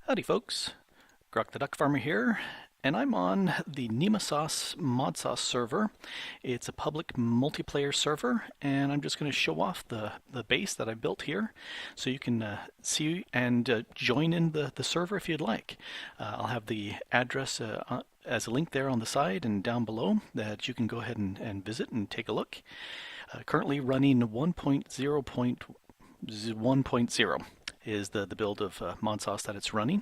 Howdy folks, Grok the Duck Farmer here, and I'm on the Nemasauce Modsauce server. It's a public multiplayer server, and I'm just going to show off the base that I built here so you can see and join in the server if you'd like. I'll have the address as a link there on the side and down below that you can go ahead and visit and take a look. Currently running 1.0.1.0 is the build of Modsauce that it's running.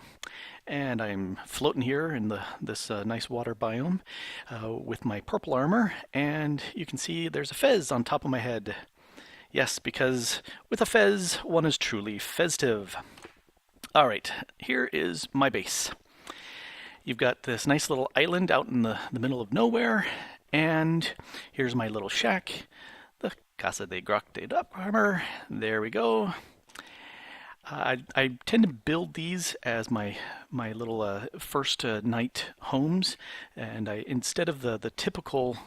And I'm floating here in this nice water biome with my purple armor, and you can see there's a fez on top of my head. Yes, because with a fez, one is truly festive. Alright, here is my base. You've got this nice little island out in the middle of nowhere, and here's my little shack. The Casa de Grok de Duck Farmer. There we go. I tend to build these as my little first night homes, and instead of the typical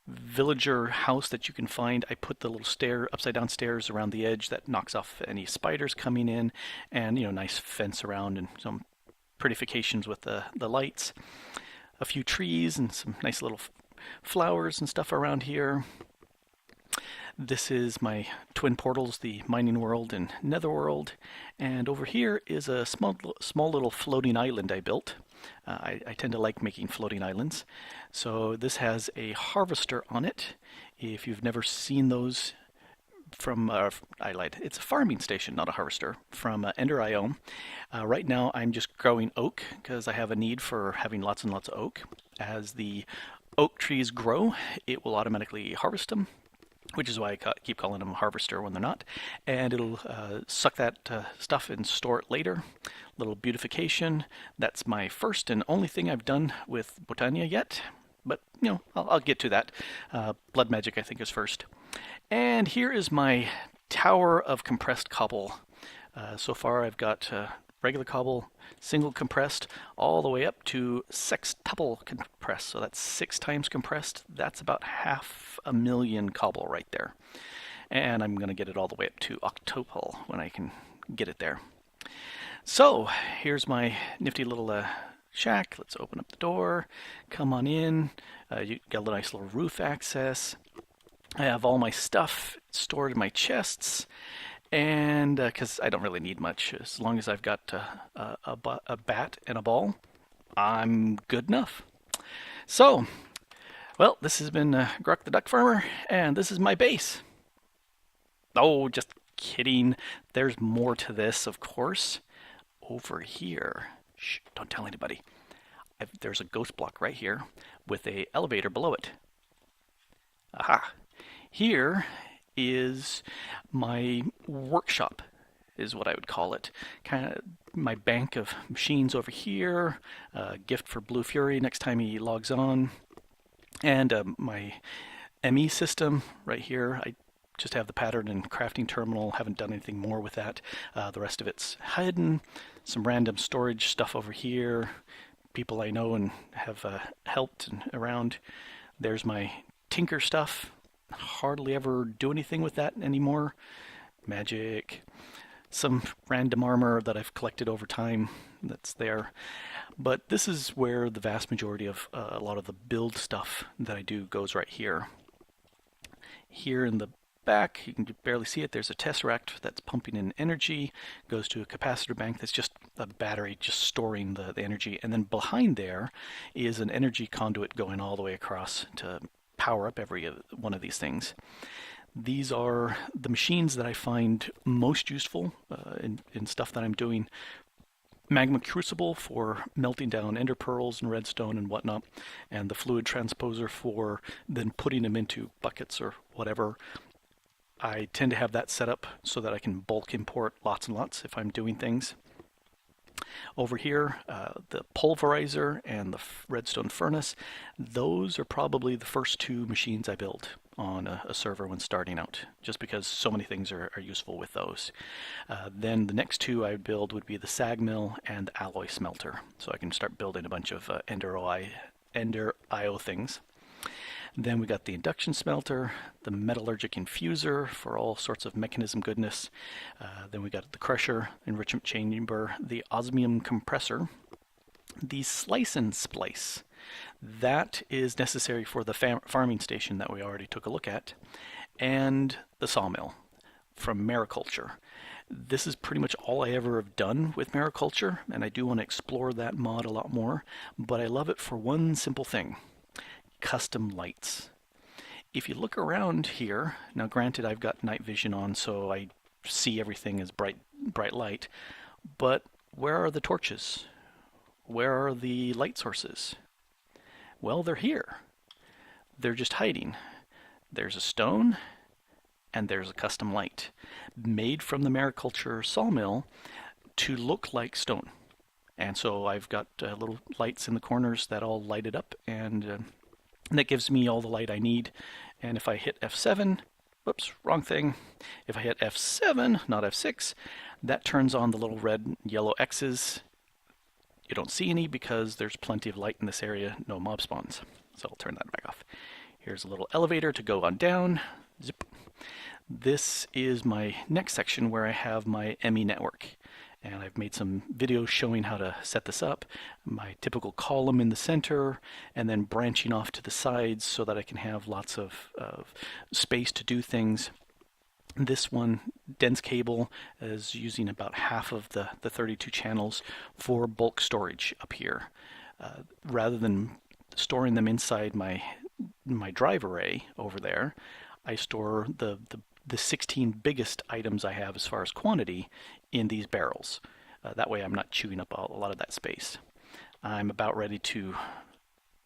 villager house that you can find, I put the little upside down stairs around the edge that knocks off any spiders coming in, and nice fence around and some prettifications with the lights, a few trees and some nice little flowers and stuff around here. This is my twin portals, the mining world and netherworld, and over here is a small little floating island I built. I tend to like making floating islands. So this has a harvester on it. If you've never seen those from, I lied, it's a farming station, not a harvester, from Ender.io. Right now I'm just growing oak because I have a need for having lots and lots of oak. As the oak trees grow, it will automatically harvest them, which is why I keep calling them a harvester when they're not. And it'll suck that stuff and store it later. Little beautification. That's my first and only thing I've done with Botania yet. But, I'll get to that. Blood magic, I think, is first. And here is my tower of compressed cobble. So far I've got regular cobble, single compressed, all the way up to sextuple compressed. So that's 6 times compressed. That's about 500,000 cobble right there. And I'm going to get it all the way up to octuple when I can get it there. So here's my nifty little shack. Let's open up the door. Come on in. You got a nice little roof access. I have all my stuff stored in my chests. And because I don't really need much, as long as I've got a bat and a ball, I'm good enough. So, well, this has been Grok the Duck Farmer, and this is my base. Oh, just kidding. There's more to this, of course. Over here, shh, don't tell anybody. There's a ghost block right here with a elevator below it. Aha. Here is my workshop, is what I would call it. Kind of my bank of machines over here, a gift for Blue Fury next time he logs on, and my ME system right here. I just have the pattern and crafting terminal, haven't done anything more with that. The rest of it's hidden, some random storage stuff over here, people I know and have helped and around. There's my tinker stuff. Hardly ever do anything with that anymore. Magic, some random armor that I've collected over time that's there. But this is where the vast majority of a lot of the build stuff that I do goes right here. Here in the back, you can barely see it, there's a tesseract that's pumping in energy, goes to a capacitor bank that's just a battery just storing the energy, and then behind there is an energy conduit going all the way across to power up every one of these things. These are the machines that I find most useful in stuff that I'm doing. Magma Crucible for melting down ender pearls and redstone and whatnot, and the fluid transposer for then putting them into buckets or whatever. I tend to have that set up so that I can bulk import lots and lots if I'm doing things. Over here, the pulverizer and the redstone furnace, those are probably the first 2 machines I built on a server when starting out, just because so many things are useful with those. Then the next 2 I would build would be the sag mill and the alloy smelter, so I can start building a bunch of Ender.io things. Then we got the induction smelter, the metallurgic infuser for all sorts of mechanism goodness. Then we got the crusher, enrichment chamber, the osmium compressor, the slice and splice. That is necessary for the farming station that we already took a look at, and the sawmill from mariculture. This is pretty much all I ever have done with mariculture, and I do want to explore that mod a lot more, but I love it for one simple thing: custom lights. If you look around here, now granted I've got night vision on so I see everything as bright light, but where are the torches? Where are the light sources? Well, they're here. They're just hiding. There's a stone, and there's a custom light made from the mariculture sawmill to look like stone. And so I've got little lights in the corners that all light it up, and that gives me all the light I need. And if I hit F7, whoops, wrong thing. If I hit F7, not F6, that turns on the little red and yellow X's. You don't see any because there's plenty of light in this area, no mob spawns. So I'll turn that back off. Here's a little elevator to go on down. Zip. This is my next section where I have my ME network. And I've made some videos showing how to set this up. My typical column in the center, and then branching off to the sides so that I can have lots of space to do things. This one, dense cable, is using about half of the 32 channels for bulk storage up here. Rather than storing them inside my drive array over there, I store the 16 biggest items I have as far as quantity in these barrels. That way I'm not chewing up a lot of that space. I'm about ready to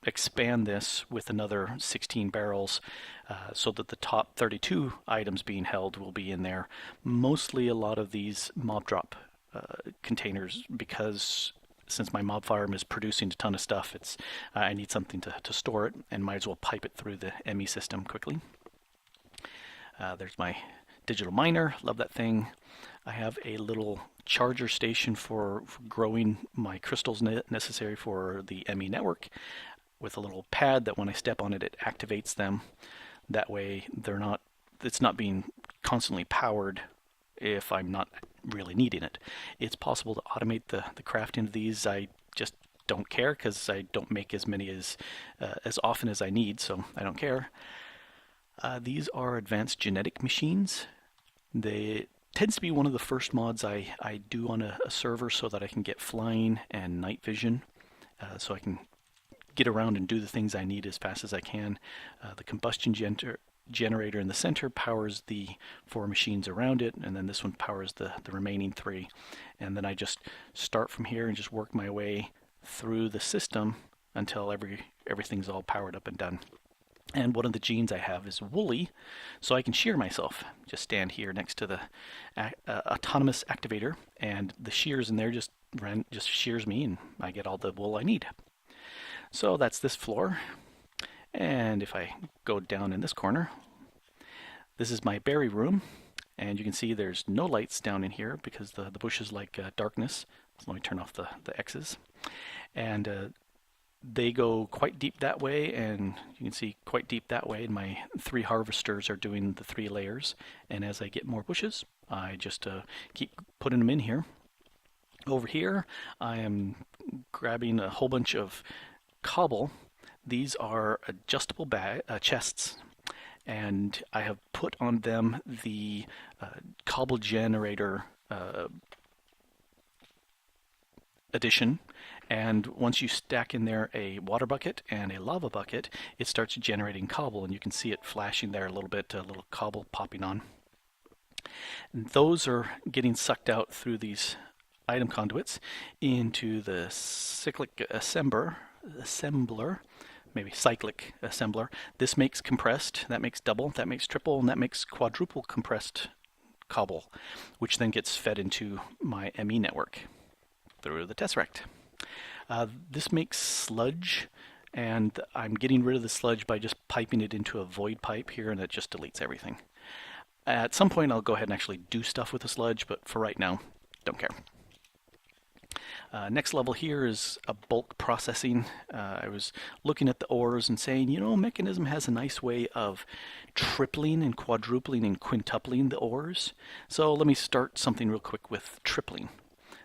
expand this with another 16 barrels so that the top 32 items being held will be in there. Mostly a lot of these mob drop containers, because since my mob farm is producing a ton of stuff, I need something to store it, and might as well pipe it through the ME system quickly. There's my digital miner, love that thing. I have a little charger station for growing my crystals necessary for the ME network, with a little pad that when I step on it, it activates them. That way it's not being constantly powered if I'm not really needing it. It's possible to automate the crafting of these. I just don't care because I don't make as many as often as I need, so I don't care. These are advanced genetic machines. They tends to be one of the first mods I do on a server so that I can get flying and night vision, so I can get around and do the things I need as fast as I can. The combustion generator in the center powers the 4 machines around it, and then this one powers the remaining 3. And then I just start from here and just work my way through the system until everything's all powered up and done. And one of the genes I have is woolly, so I can shear myself. Just stand here next to the autonomous activator, and the shears in there just shears me, and I get all the wool I need. So that's this floor. And if I go down in this corner, this is my berry room, and you can see there's no lights down in here because the bushes like darkness. So let me turn off the X's. And they go quite deep that way, and you can see quite deep that way, and my 3 harvesters are doing the 3 layers. And as I get more bushes, I just keep putting them in here. Over here, I am grabbing a whole bunch of cobble. These are adjustable chests, and I have put on them the cobble generator addition. And once you stack in there a water bucket and a lava bucket, it starts generating cobble, and you can see it flashing there a little bit, a little cobble popping on. And those are getting sucked out through these item conduits into the cyclic assembler, maybe cyclic assembler. This makes compressed, that makes double, that makes triple, and that makes quadruple compressed cobble, which then gets fed into my ME network through the tesseract. This makes sludge, and I'm getting rid of the sludge by just piping it into a void pipe here, and it just deletes everything. At some point I'll go ahead and actually do stuff with the sludge, but for right now, don't care. Next level here is a bulk processing. I was looking at the ores and saying, you know, Mechanism has a nice way of tripling and quadrupling and quintupling the ores. So let me start something real quick with tripling.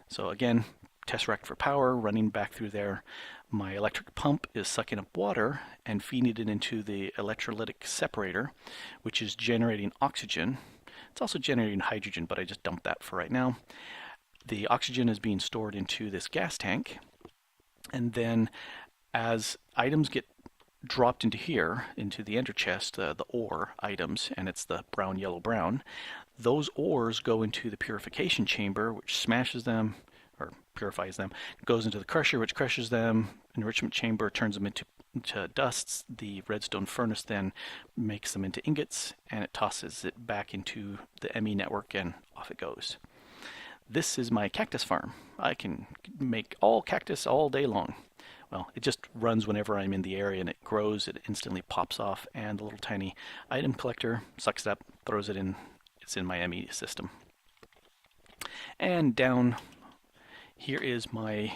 So again, tesseract for power, running back through there. My electric pump is sucking up water and feeding it into the electrolytic separator, which is generating oxygen. It's also generating hydrogen, but I just dumped that for right now. The oxygen is being stored into this gas tank, and then as items get dropped into here, into the ender chest, the ore items, and it's the brown, yellow, brown, those ores go into the purification chamber, which smashes them, or purifies them, goes into the crusher, which crushes them, enrichment chamber turns them into dusts. The redstone furnace then makes them into ingots, and it tosses it back into the ME network, and off it goes. This is my cactus farm. I can make all cactus all day long. Well, it just runs whenever I'm in the area and it grows, it instantly pops off, and the little tiny item collector sucks it up, throws it in. It's in my ME system. And down here is my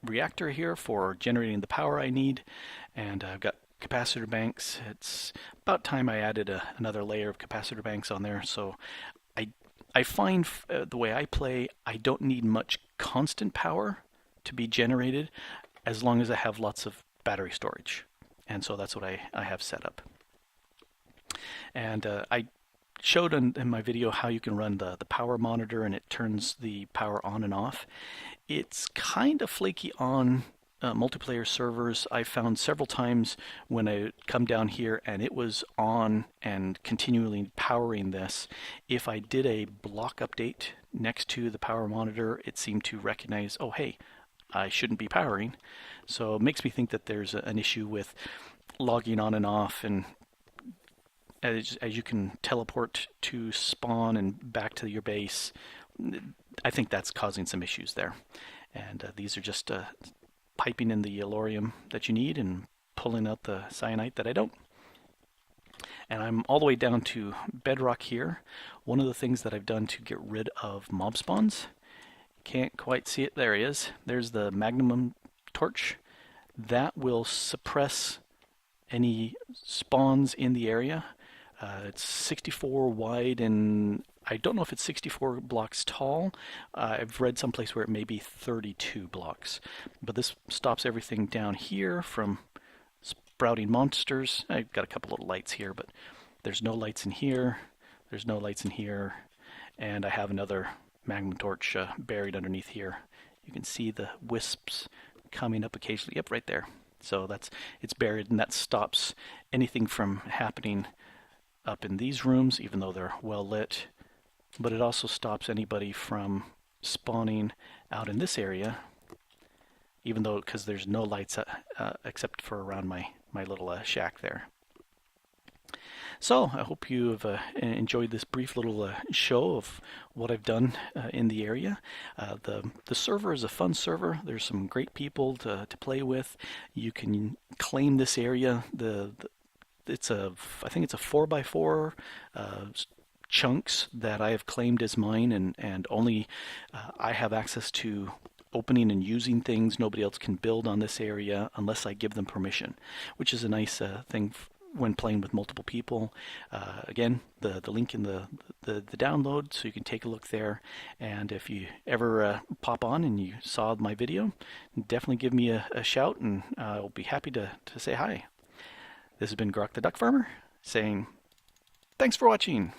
reactor here for generating the power I need, and I've got capacitor banks. It's about time I added another layer of capacitor banks on there. So I find the way I play, I don't need much constant power to be generated as long as I have lots of battery storage. And so that's what I have set up. And I showed in my video how you can run the power monitor, and it turns the power on and off. It's kind of flaky on multiplayer servers. I found several times when I come down here and it was on and continually powering this. If I did a block update next to the power monitor, it seemed to recognize, oh hey, I shouldn't be powering. So it makes me think that there's an issue with logging on and off, and as you can teleport to spawn and back to your base, I think that's causing some issues there. And these are just piping in the yellorium that you need and pulling out the cyanite that I don't. And I'm all the way down to bedrock here. One of the things that I've done to get rid of mob spawns, can't quite see it, there he is. There's the magnum torch. That will suppress any spawns in the area. It's 64 wide, and I don't know if it's 64 blocks tall. I've read someplace where it may be 32 blocks. But this stops everything down here from sprouting monsters. I've got a couple of lights here, but there's no lights in here. There's no lights in here. And I have another magnum torch buried underneath here. You can see the wisps coming up occasionally. Yep, right there. So it's buried, and that stops anything from happening up in these rooms, even though they're well lit. But it also stops anybody from spawning out in this area, even though, because there's no lights except for around my little shack there. So I hope you have enjoyed this brief little show of what I've done in the area. The server is a fun server. There's some great people to play with. You can claim this area. I think it's a 4x4 chunks that I have claimed as mine, and only I have access to opening and using things. Nobody else can build on this area unless I give them permission, which is a nice thing when playing with multiple people. Again, the link in the download, so you can take a look there. And if you ever pop on and you saw my video, definitely give me a shout, and I'll be happy to say hi. This has been Grok the Duck Farmer saying thanks for watching.